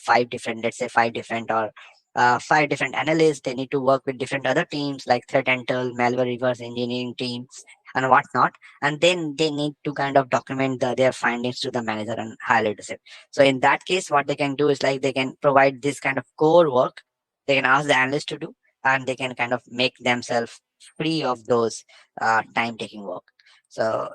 five different, let's say five different or five different analysts. They need to work with different other teams like threat intel, malware reverse engineering teams, and whatnot. And then they need to kind of document their findings to the manager and higher leadership. So in that case, what they can do is like they can provide this kind of core work. They can ask the analyst to do, and they can kind of make themselves free of those time-taking work. So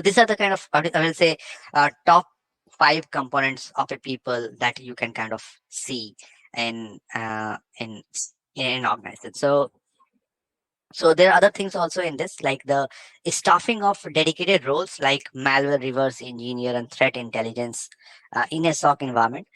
these are the kind of, I will say, top five components of a people that you can kind of see in in organization. So there are other things also in this, like the staffing of dedicated roles like malware reverse engineer and threat intelligence in a SOC environment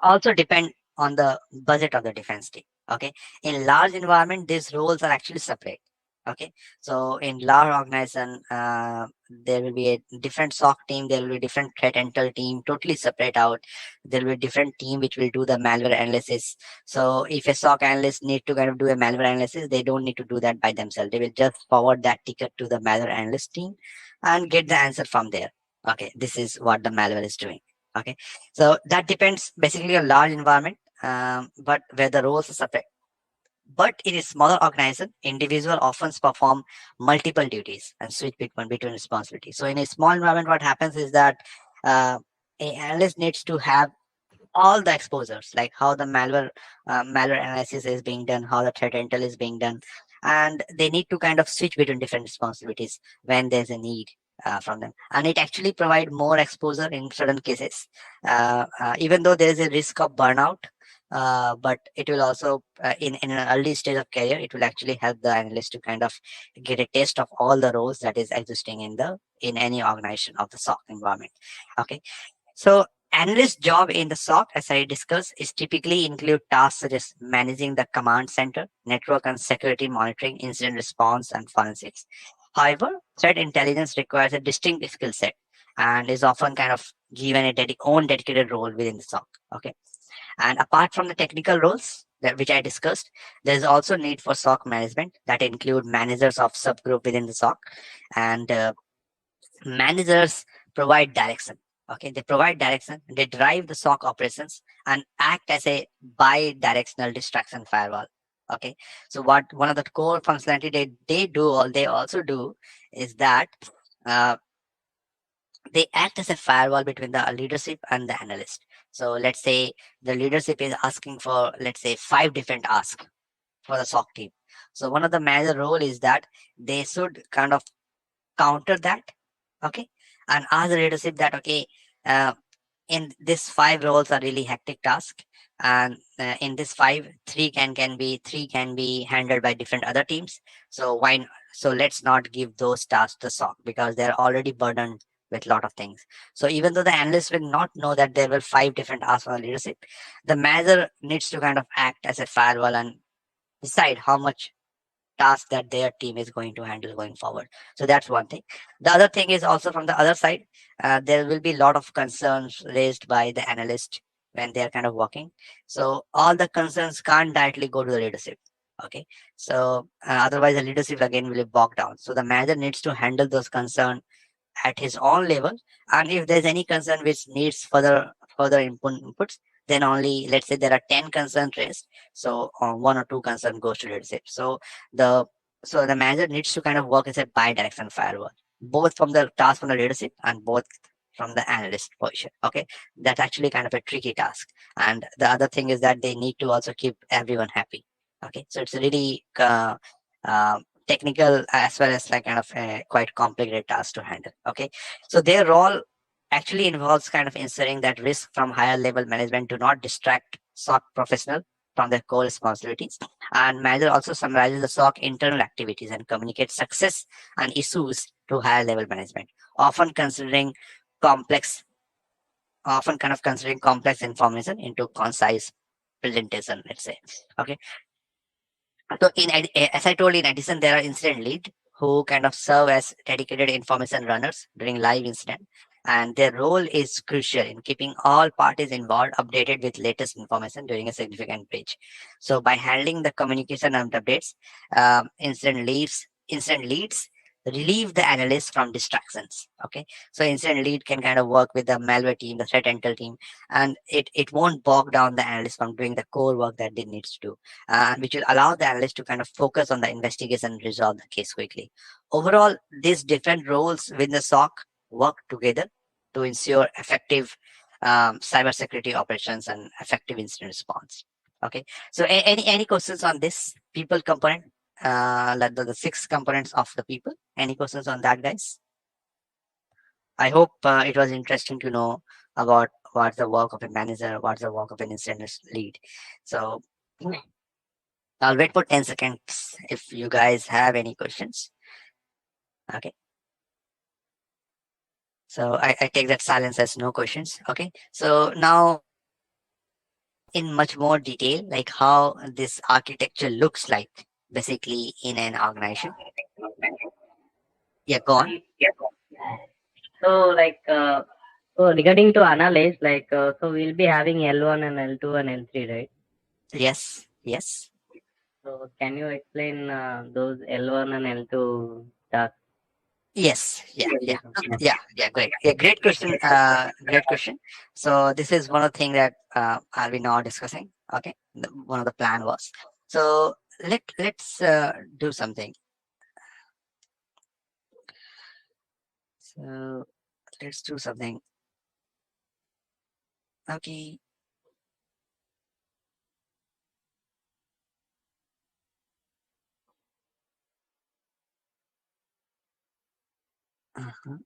also depend on the budget of the defense team. Okay, in large environment, these roles are actually separate. Okay, so in large organization, there will be a different SOC team, there will be different threat intel team, totally separate out. There will be a different team which will do the malware analysis. So if a SOC analyst need to kind of do a malware analysis, they don't need to do that by themselves. They will just forward that ticket to the malware analyst team and get the answer from there. Okay, this is what the malware is doing. Okay, so that depends basically on large environment, but where the roles are separate. But in a smaller organization, individual often perform multiple duties and switch between responsibilities. So in a small environment, what happens is that uh, a analyst needs to have all the exposures, like how the malware analysis is being done, how the threat intel is being done, and they need to kind of switch between different responsibilities when there's a need from them. And it actually provide more exposure in certain cases, even though there is a risk of burnout. But it will also, in an early stage of career, it will actually help the analyst to kind of get a taste of all the roles that is existing in any organization of the SOC environment. Okay, so analyst job in the SOC, as I discussed, is typically include tasks such as managing the command center, network and security monitoring, incident response, and forensics. However, threat intelligence requires a distinct skill set and is often kind of given a own dedicated role within the SOC. Okay, and apart from the technical roles that which I discussed, there is also need for SOC management that include managers of subgroup within the SOC, and managers provide direction. Okay, they provide direction, they drive the SOC operations and act as a bi-directional distraction firewall. Okay, so what one of the core functionality they do, or they also do, is that uh, they act as a firewall between the leadership and the analyst. So let's say the leadership is asking for, let's say, five different asks for the SOC team. So one of the major role is that they should kind of counter that. Okay, and ask the leadership that, okay, uh, in this five roles are really hectic task, and in this five, three can be handled by different other teams. So so let's not give those tasks to SOC because they're already burdened with a lot of things. So even though the analyst will not know that there were five different asks for the leadership, the manager needs to kind of act as a firewall and decide how much task that their team is going to handle going forward. So that's one thing. The other thing is also from the other side, there will be a lot of concerns raised by the analyst when they're kind of working. So all the concerns can't directly go to the leadership. Okay, so otherwise the leadership again will be bogged down. So the manager needs to handle those concerns at his own level, and if there's any concern which needs further inputs, then only, let's say there are 10 concerns raised, so one or two concern goes to leadership. The so the manager needs to kind of work as a bi-direction firewall, both from the task from the leadership and both from the analyst position. Okay, that's actually kind of a tricky task. And the other thing is that they need to also keep everyone happy. Okay, so it's a really technical as well as like kind of a quite complicated task to handle. Okay, so their role actually involves kind of ensuring that risk from higher level management do not distract SOC professional from their core responsibilities. And manager also summarizes the SOC internal activities and communicates success and issues to higher level management, often considering complex, often kind of considering complex information into concise presentation, let's say. Okay, so as I told, in addition, there are incident lead who kind of serve as dedicated information runners during live incident, and their role is crucial in keeping all parties involved updated with latest information during a significant breach. So by handling the communication and updates, incident leads relieve the analyst from distractions. Okay, so incident lead can kind of work with the malware team, the threat intel team, and it won't bog down the analyst from doing the core work that they needs to do, which will allow the analyst to kind of focus on the investigation and resolve the case quickly. Overall, these different roles within the SOC work together to ensure effective cybersecurity operations and effective incident response. Okay, so any questions on this people component, like the six components of the people? Any questions on that, guys? I hope it was interesting to know about what's the work of a manager, what's the work of an incident lead. So I'll wait for 10 seconds if you guys have any questions. Okay. So I take that silence as no questions. Okay. So now in much more detail, like how this architecture looks like basically in an organization. Yeah, go on. So like so regarding to analyze, like so we'll be having L1 and L2 and L3, right? Yes, yes. So can you explain those L1 and L2 tasks? Yes, yeah, great. Yeah, great question. Great question. So this is one of the things that I'll be now discussing. Okay, one of the plan was. So let's do something. So let's do something. Okay. Uh-huh.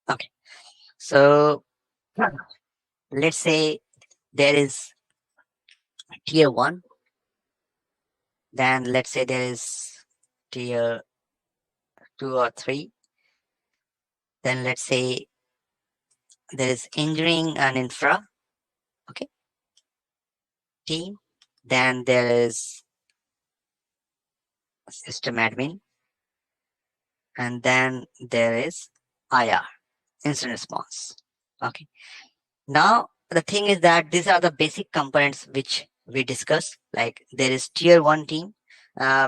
Okay. So let's say there is tier one. Then let's say there is tier two or three. Then let's say there is engineering and infra. Okay, team. Then there is system admin, and then there is IR, incident response. Okay. Now the thing is that these are the basic components which we discuss. Like there is tier one team,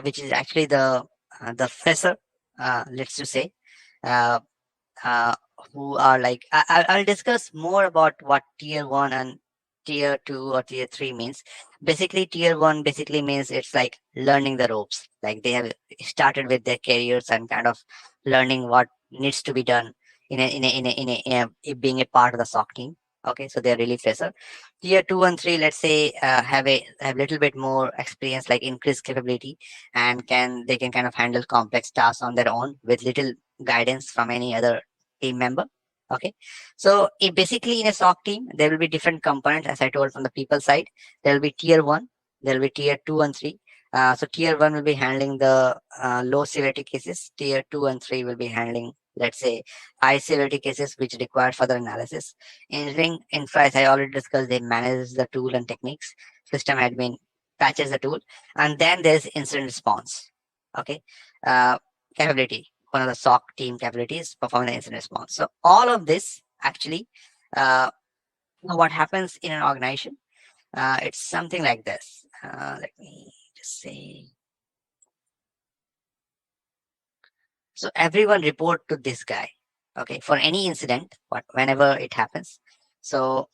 which is actually the fresher. Let's just say, uh, uh, who are like I'll discuss more about what tier one and tier two or tier three means. Basically, tier one basically means it's like learning the ropes. Like they have started with their careers and kind of learning what needs to be done in being a part of the SOC team. Okay, so they're really fresher. Tier two and three, let's say, have a little bit more experience, like increased capability, and can kind of handle complex tasks on their own with little guidance from any other team member. Okay, so basically in a SOC team, there will be different components. As I told from the people side, there will be tier one, there will be tier two and three. So tier one will be handling the low severity cases. Tier two and three will be handling, let's say, high severity cases which require further analysis. Engineering infra, as I already discussed, they manage the tool and techniques. System admin patches the tool, and then there's incident response. Okay, uh, capability. One of the SOC team capabilities, performing the incident response. So all of this actually, uh, what happens in an organization, it's something like this. Let me just say. So everyone report to this guy. Okay, for any incident, whenever it happens. So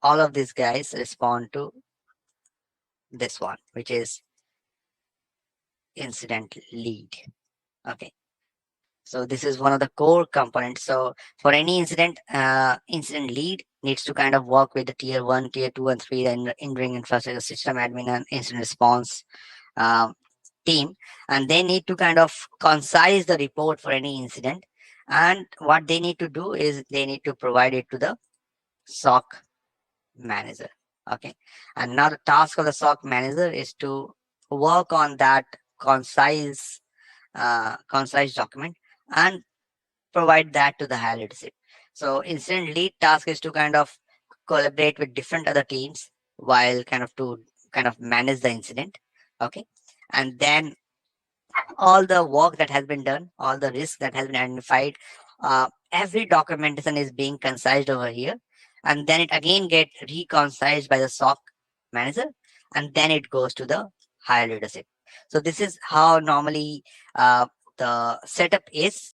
all of these guys respond to this one, which is incident lead. Okay. So this is one of the core components. So for any incident, incident lead needs to kind of work with the tier one, tier two, and three, and engineering infrastructure, system admin, and incident response um, team, and they need to kind of concise the report for any incident. And what they need to do is they need to provide it to the SOC manager. Okay, and now the task of the SOC manager is to work on that concise document and provide that to the higher leadership. So incident lead task is to kind of collaborate with different other teams while kind of manage the incident. Okay, and then all the work that has been done, all the risk that has been identified, every documentation is being concised over here, and then it again get reconcised by the SOC manager, and then it goes to the higher leadership. So this is how normally the setup is